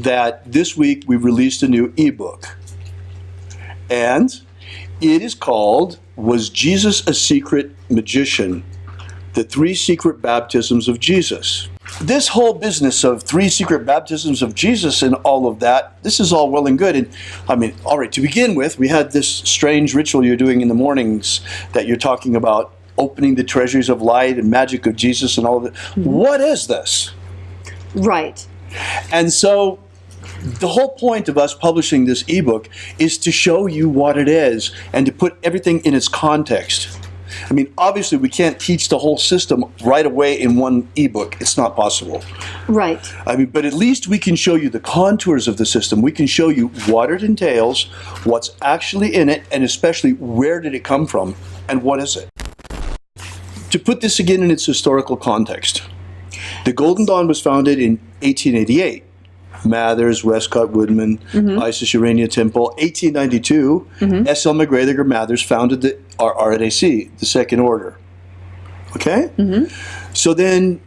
that this week we released a new ebook. And it is called, Was Jesus a Secret Magician? The 3 Secret Baptisms of Jesus. This whole business of 3 secret baptisms of Jesus and all of that, this is all well and good. And I mean, all right, to begin with, we had this strange ritual you're doing in the mornings that you're talking about opening the treasuries of light and magic of Jesus and all of it. Mm-hmm. What is this? Right. And so the whole point of us publishing this ebook is to show you what it is and to put everything in its context. I mean, obviously we can't teach the whole system right away in one ebook. It's not possible. Right. I mean, but at least we can show you the contours of the system. We can show you what it entails, what's actually in it, and especially where did it come from and what is it. To put this again in its historical context, the Golden Dawn was founded in 1888. Mathers, Westcott, Woodman, Isis Urania Temple. 1892, S. L. McGregor Mathers founded the RNAC, the Second Order. Okay? So then,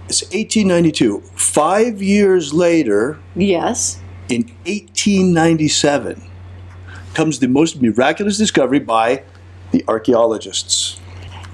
it's 1892. 5 years later, yes, in 1897, comes the most miraculous discovery by the archaeologists.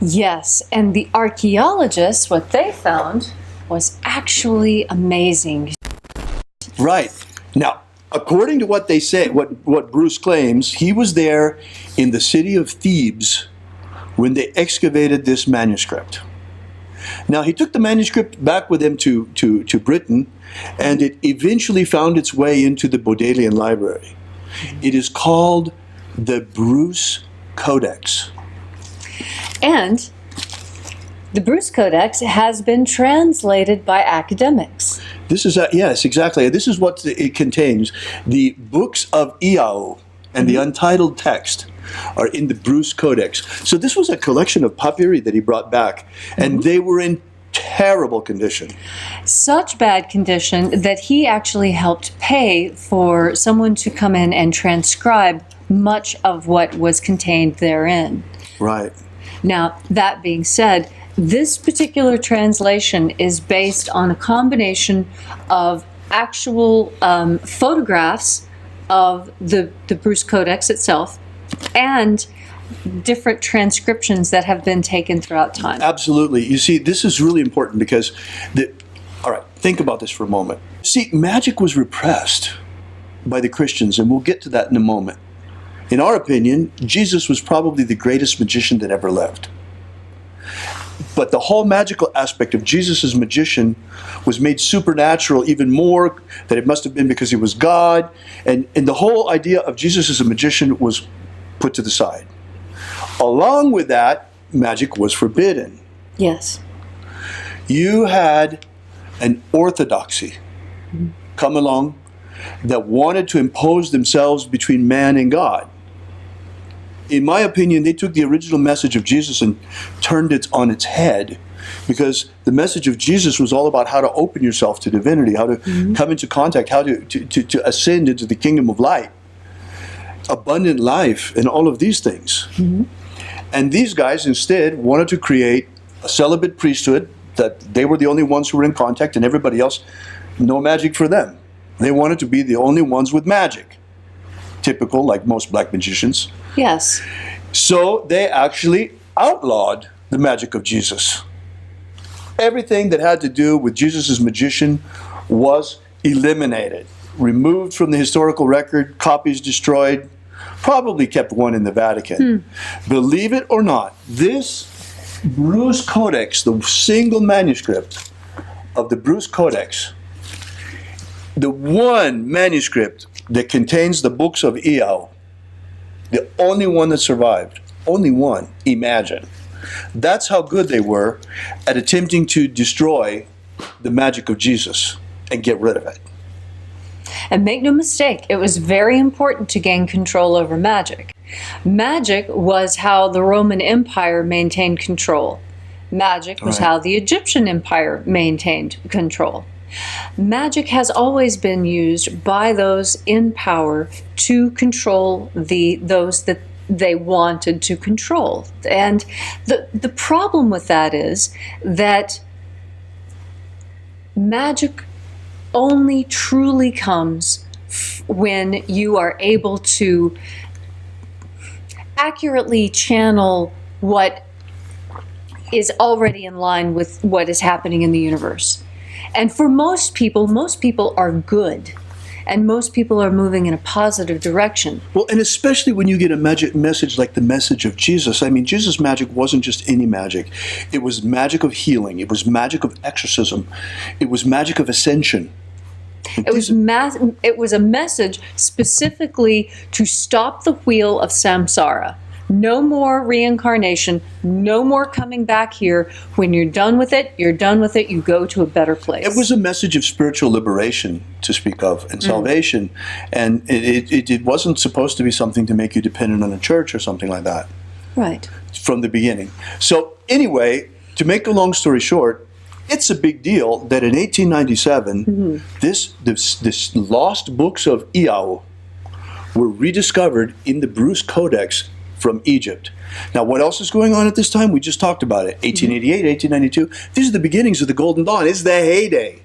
Yes, and the archaeologists, what they found was actually amazing. Right. Now, according to what they say, what Bruce claims, he was there in the city of Thebes when they excavated this manuscript. Now, he took the manuscript back with him to Britain, and it eventually found its way into the Bodleian Library. It is called the Bruce Codex. And the Bruce Codex has been translated by academics. This is, yes, exactly. This is what it contains. The books of Iao and the untitled text are in the Bruce Codex. So this was a collection of papyri that he brought back, and they were in terrible condition. Such bad condition that he actually helped pay for someone to come in and transcribe much of what was contained therein. Right. Now, that being said, this particular translation is based on a combination of actual photographs of the Bruce Codex itself and different transcriptions that have been taken throughout time. Absolutely. You see, this is really important because, all right, think about this for a moment. See, magic was repressed by the Christians, and we'll get to that in a moment. In our opinion, Jesus was probably the greatest magician that ever lived. But the whole magical aspect of Jesus' magician was made supernatural even more, that it must have been because he was God. And the whole idea of Jesus as a magician was put to the side. Along with that, magic was forbidden. Yes. You had an orthodoxy come along that wanted to impose themselves between man and God. In my opinion, they took the original message of Jesus and turned it on its head, because the message of Jesus was all about how to open yourself to divinity, how to come into contact, how to ascend into the kingdom of light, abundant life, and all of these things. And these guys instead wanted to create a celibate priesthood, that they were the only ones who were in contact, and everybody else, no magic for them. They wanted to be the only ones with magic. Typical, like most black magicians. Yes. So they actually outlawed the magic of Jesus. Everything that had to do with Jesus' magician was eliminated, removed from the historical record, copies destroyed, probably kept one in the Vatican. Believe it or not, this Bruce Codex, the single manuscript of the Bruce Codex, the one manuscript that contains the books of Iao, the only one that survived, only one, imagine. That's how good they were at attempting to destroy the magic of Jesus and get rid of it. And make no mistake, it was very important to gain control over magic. Magic was how the Roman Empire maintained control. Magic was how the Egyptian Empire maintained control. Magic has always been used by those in power to control those that they wanted to control. And the problem with that is that magic only truly comes when you are able to accurately channel what is already in line with what is happening in the universe. And for most people are good. And most people are moving in a positive direction. Well, and especially when you get a magic message like the message of Jesus. I mean, Jesus' magic wasn't just any magic. It was magic of healing. It was magic of exorcism. It was magic of ascension. It was a message specifically to stop the wheel of samsara. No more reincarnation, no more coming back here. When you're done with it, you're done with it, you go to a better place. It was a message of spiritual liberation, to speak of, and salvation. And it wasn't supposed to be something to make you dependent on a church or something like that. Right. From the beginning. So anyway, to make a long story short, it's a big deal that in 1897, this lost books of Iao were rediscovered in the Bruce Codex from Egypt. Now, what else is going on at this time? We just talked about it. 1888, 1892. These are the beginnings of the Golden Dawn. It's the heyday.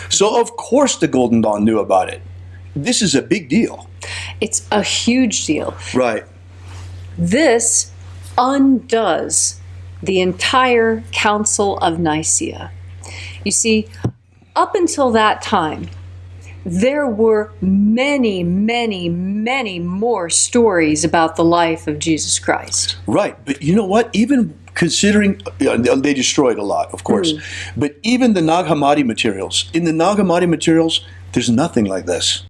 So, of course, the Golden Dawn knew about it. This is a big deal. It's a huge deal. Right. This undoes the entire Council of Nicaea. You see, up until that time, there were many, many, many more stories about the life of Jesus Christ. Right. But you know what? Even considering, they destroyed a lot, of course, but even the Nag Hammadi materials, in the Nag Hammadi materials, there's nothing like this.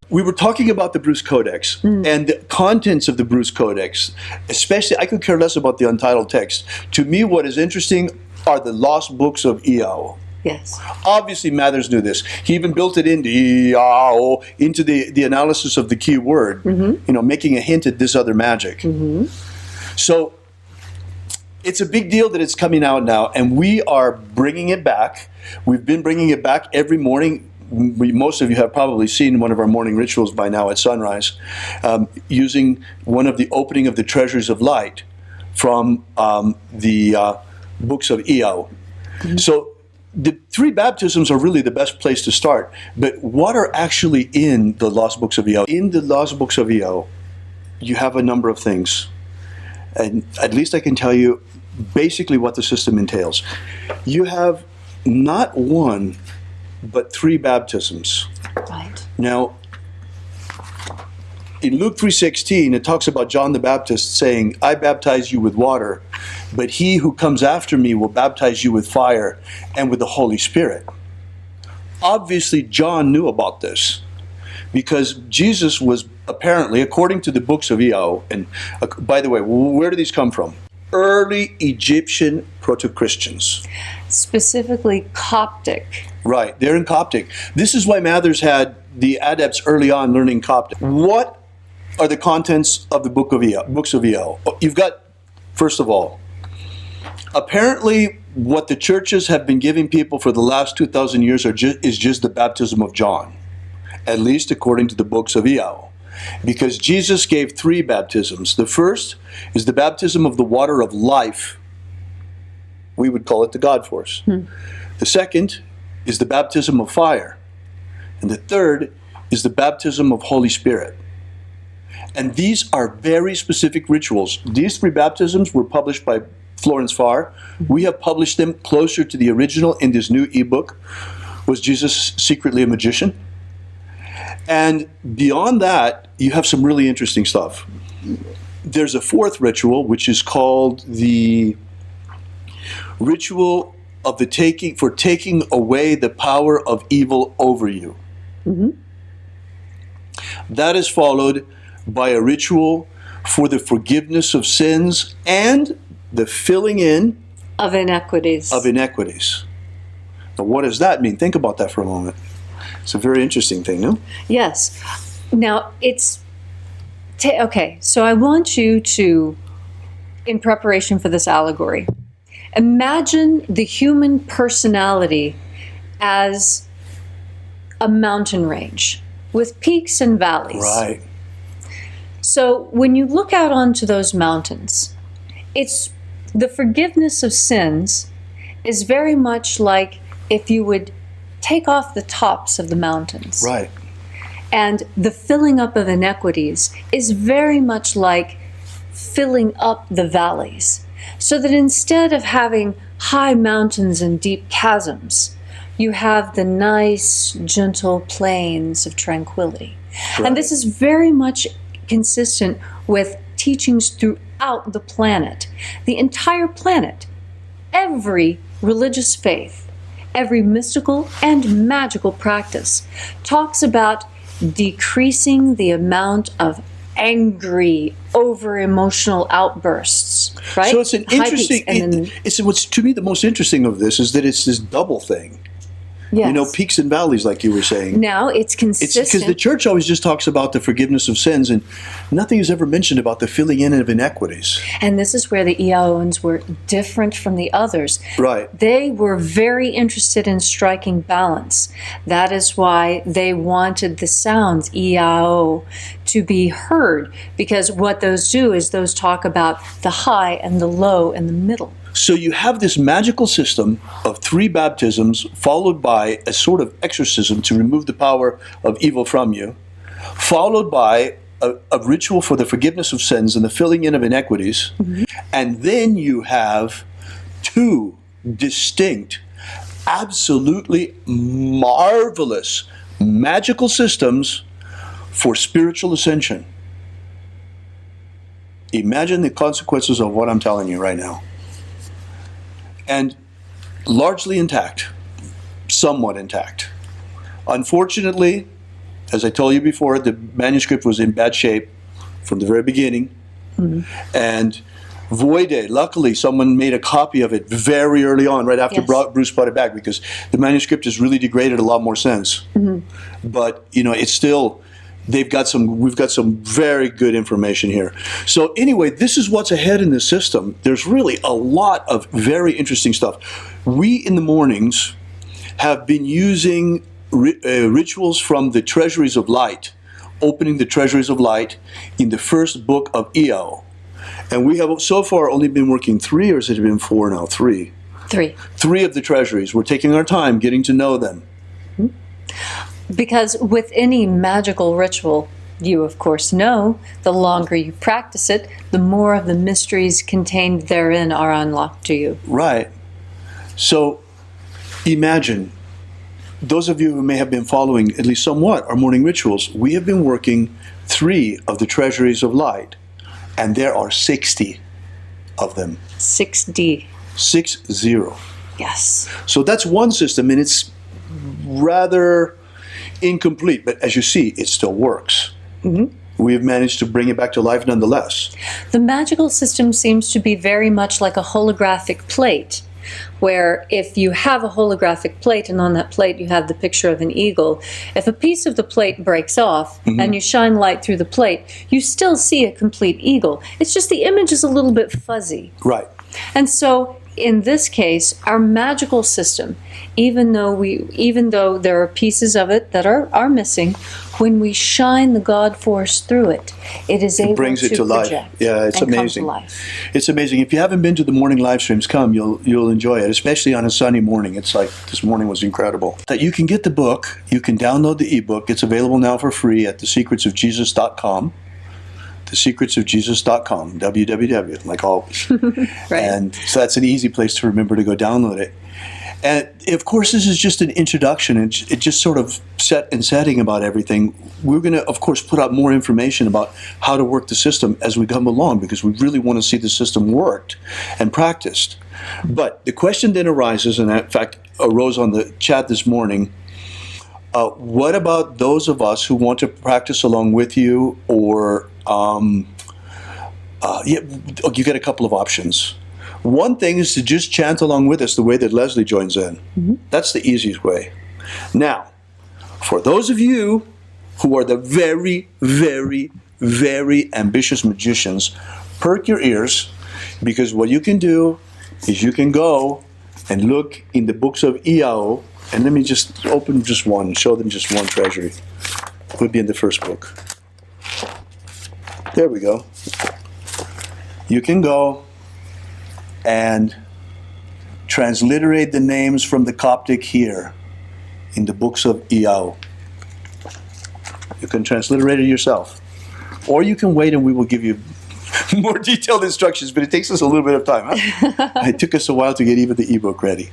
We were talking about the Bruce Codex and the contents of the Bruce Codex, especially, I could care less about the untitled text. To me, what is interesting are the lost books of Iao. Yes. Obviously, Mathers knew this. He even built it into Iao, into the analysis of the key word, making a hint at this other magic. So it's a big deal that it's coming out now, and we are bringing it back. We've been bringing it back every morning. Most of you have probably seen one of our morning rituals by now at sunrise, using one of the opening of the treasures of light from the books of Iao. So the three baptisms are really the best place to start. But what are actually in the lost books of Iao? In the lost books of Iao, you have a number of things. And at least I can tell you basically what the system entails. You have not one, but three baptisms. Right. Now, in Luke 3:16, it talks about John the Baptist saying, I baptize you with water, but he who comes after me will baptize you with fire and with the Holy Spirit. Obviously, John knew about this because Jesus was apparently, according to the books of Iao, and by the way, where do these come from? Early Egyptian proto-Christians. Specifically Coptic. Right, they're in Coptic. This is why Mathers had the adepts early on learning Coptic. What are the contents of the books of Iao? You've got, first of all, apparently what the churches have been giving people for the last 2,000 years is just the baptism of John, at least according to the books of Iao. Because Jesus gave three baptisms. The first is the baptism of the water of life. We would call it the God force. The second is the baptism of fire. And the third is the baptism of Holy Spirit. And these are very specific rituals. These three baptisms were published by Florence Farr. We have published them closer to the original in this new ebook, Was Jesus Secretly a Magician? And beyond that, you have some really interesting stuff. There's a fourth ritual, which is called the ritual of the taking away the power of evil over you. That is followed by a ritual for the forgiveness of sins and the filling in Of inequities. Now, what does that mean? Think about that for a moment. It's a very interesting thing, no? Yes. Now, it's... okay, so I want you to, in preparation for this allegory, imagine the human personality as a mountain range with peaks and valleys. Right. So when you look out onto those mountains, it's the forgiveness of sins is very much like if you would take off the tops of the mountains. Right. And the filling up of inequities is very much like filling up the valleys. So that instead of having high mountains and deep chasms, you have the nice, gentle plains of tranquility. Right. And this is very much consistent with teachings throughout the planet. The entire planet, every religious faith, every mystical and magical practice talks about decreasing the amount of angry, over-emotional outbursts, right? So it's an High interesting, peaks, and then, it's what's to me the most interesting of this is that it's this double thing. yes. You know, peaks and valleys, like you were saying. Now it's It's consistent. because the church always just talks about the forgiveness of sins, and nothing is ever mentioned about the filling in of inequities. And this is where the Iaoans were different from the others. Right. They were very interested in striking balance. That is why they wanted the sounds, Iao, to be heard, because what those do is those talk about the high and the low and the middle. So you have this magical system of 3 baptisms followed by a sort of exorcism to remove the power of evil from you, followed by a ritual for the forgiveness of sins and the filling in of inequities, and then you have 2 distinct, absolutely marvelous magical systems for spiritual ascension. Imagine the consequences of what I'm telling you right now. And largely intact, somewhat intact. Unfortunately, as I told you before, the manuscript was in bad shape from the very beginning. And voide, luckily someone made a copy of it very early on, right after Yes. Bruce brought it back, because the manuscript has really degraded a lot more sense. But, you know, it's still, we've got some very good information here. So anyway, this is what's ahead in the system. There's really a lot of very interesting stuff. We in the mornings have been using rituals from the Treasuries of Light, opening the Treasuries of Light in the first book of Iao. And we have so far only been working 3, or has it been 4 now? 3. 3. 3 of the treasuries. We're taking our time getting to know them. Because with any magical ritual, you of course know, the longer you practice it, the more of the mysteries contained therein are unlocked to you. Right. So imagine, those of you who may have been following at least somewhat our morning rituals, we have been working 3 of the treasuries of light, and there are 60 of them. 6D. 60. Yes. So that's one system, and it's rather incomplete, but as you see, it still works. We have managed to bring it back to life nonetheless. The magical system seems to be very much like a holographic plate, where if you have a holographic plate and on that plate you have the picture of an eagle, if a piece of the plate breaks off and you shine light through the plate, you still see a complete eagle. It's just the image is a little bit fuzzy. Right. And so in this case, our magical system, even though there are pieces of it that are missing, when we shine the God force through it, it is able Brings it to life. project Yeah, it's and come amazing. to life. It's amazing. If you haven't been to the morning live streams, come. You'll enjoy it, especially on a sunny morning. It's like this morning was incredible. That you can get the book, you can download the ebook. It's available now for free at thesecretsofjesus.com. Thesecretsofjesus.com, www, like always. Right. And so that's an easy place to remember to go download it. And of course, this is just an introduction. It just sort of setting about everything. We're going to, of course, put out more information about how to work the system as we come along, because we really want to see the system worked and practiced. But the question then arises, and in fact arose on the chat this morning, what about those of us who want to practice along with you, or you get a couple of options. One thing is to just chant along with us the way that Leslie joins in. That's the easiest way. Now, for those of you who are the very, very, very ambitious magicians, perk your ears, because what you can do is you can go and look in the books of Iao, and let me just open just one, show them just one treasury. It would be in the first book. There we go. You can go and transliterate the names from the Coptic here in the books of Iao. You can transliterate it yourself. Or you can wait and we will give you more detailed instructions, but it takes us a little bit of time. Huh? It took us a while to get even the ebook ready.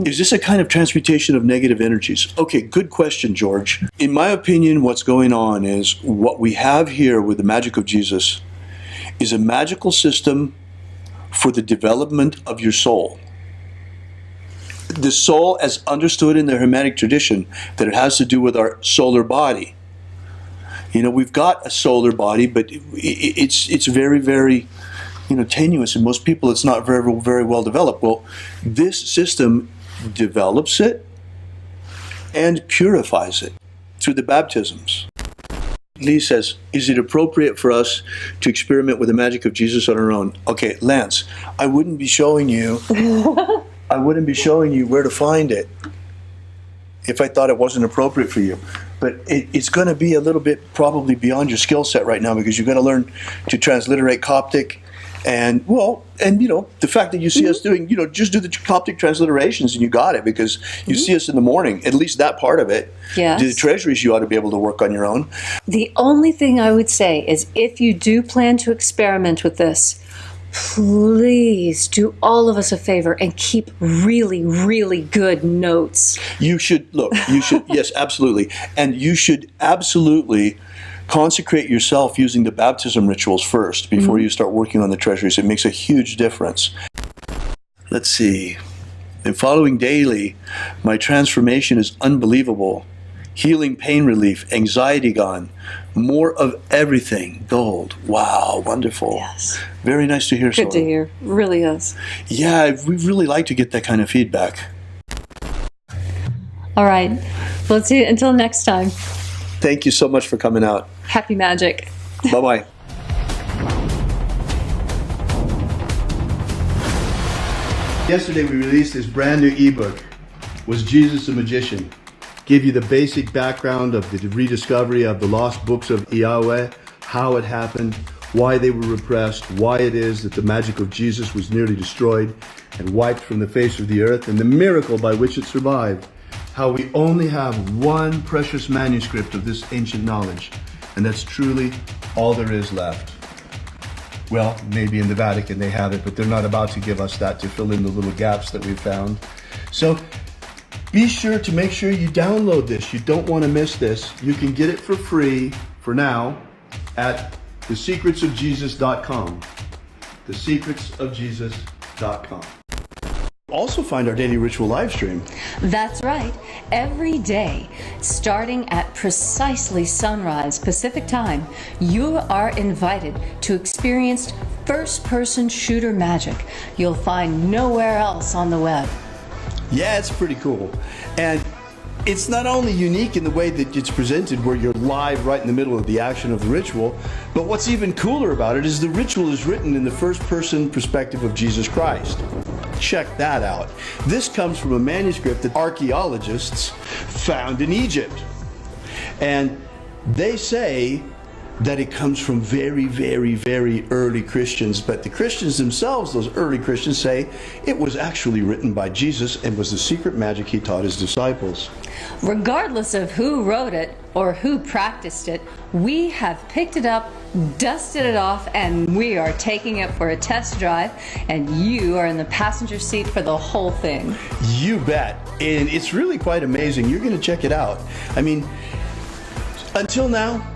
Is this a kind of transmutation of negative energies? Okay, good question, George. In my opinion, what's going on is what we have here with the magic of Jesus is a magical system for the development of your soul. The soul, as understood in the Hermetic tradition, that it has to do with our solar body. You know, we've got a solar body, but it's very, very, tenuous. And most people, it's not very, very well developed. Well, this system develops it and purifies it through the baptisms. Lee says, is it appropriate for us to experiment with the magic of Jesus on our own? Okay, Lance, I wouldn't be showing you where to find it if I thought it wasn't appropriate for you. But it's going to be a little bit probably beyond your skill set right now, because you're going to learn to transliterate Coptic. And the fact that you see us doing, just do the Coptic transliterations and you got it, because you see us in the morning, at least that part of it. Yes. The treasuries you ought to be able to work on your own. The only thing I would say is, if you do plan to experiment with this, please do all of us a favor and keep really, really good notes. Yes, absolutely. And you should absolutely consecrate yourself using the baptism rituals first before you start working on the treasuries. It makes a huge difference. Let's see. In following daily, my transformation is unbelievable. Healing, pain relief, anxiety gone. More of everything. Gold. Wow, wonderful. Yes. Very nice to hear. Good to hear. Really is. Yeah, we really like to get that kind of feedback. All right. Well, let's see. Until next time. Thank you so much for coming out. Happy magic. Bye-bye. Yesterday we released this brand new ebook, Was Jesus a Magician? Give you the basic background of the rediscovery of the lost books of Yahweh, how it happened, why they were repressed, why it is that the magic of Jesus was nearly destroyed and wiped from the face of the earth, and the miracle by which it survived. How we only have one precious manuscript of this ancient knowledge, and that's truly all there is left. Well, maybe in the Vatican they have it, but they're not about to give us that to fill in the little gaps that we've found. So be sure to make sure you download this. You don't want to miss this. You can get it for free for now at thesecretsofjesus.com. Thesecretsofjesus.com. Also find our daily ritual live stream. That's right. Every day, starting at precisely sunrise Pacific time, you are invited to experience first-person shooter magic you'll find nowhere else on the web. Yeah, it's pretty cool. And it's not only unique in the way that it's presented, where you're live right in the middle of the action of the ritual, but what's even cooler about it is the ritual is written in the first-person perspective of Jesus Christ. Check that out. This comes from a manuscript that archaeologists found in Egypt. And they say that it comes from very, very, very early Christians, but the Christians themselves, those early Christians, say it was actually written by Jesus and was the secret magic he taught his disciples. Regardless of who wrote it or who practiced it, we have picked it up, dusted it off, and we are taking it for a test drive, and you are in the passenger seat for the whole thing. You bet. And it's really quite amazing. You're going to check it out. I mean, until now,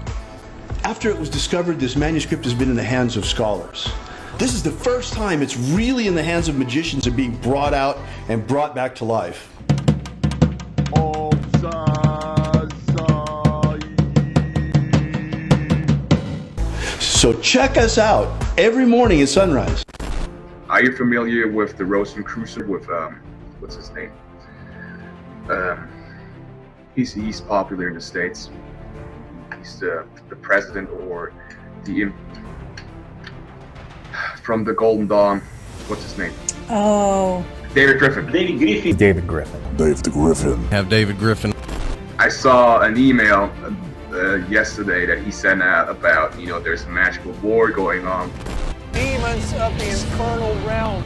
after it was discovered, this manuscript has been in the hands of scholars. This is the first time it's really in the hands of magicians and being brought out and brought back to life. So check us out every morning at sunrise. Are you familiar with the Rosencrantz with what's his name? He's popular in the States. He's the president or the from the Golden Dawn. What's his name? Oh. David Griffin. David Griffin. Have David Griffin. I saw an email yesterday that he sent out about, there's a magical war going on. Demons of the infernal realm.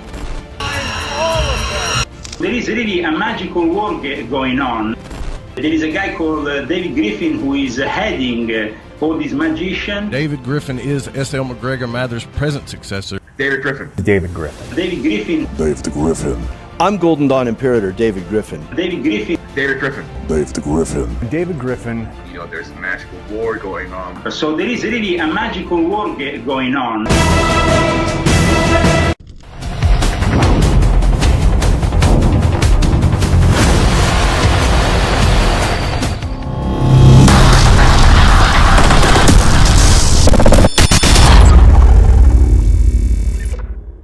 I'm all of them. There is really a magical work going on. There is a guy called David Griffin who is heading all these magicians. David Griffin is S.L. McGregor Mather's present successor. David Griffin. David Griffin. David Griffin. Dave the Griffin. I'm Golden Dawn Imperator David Griffin. David Griffin. David Griffin. Dave the Griffin. David Griffin. You know, there's a magical war going on. So there is really a magical work going on.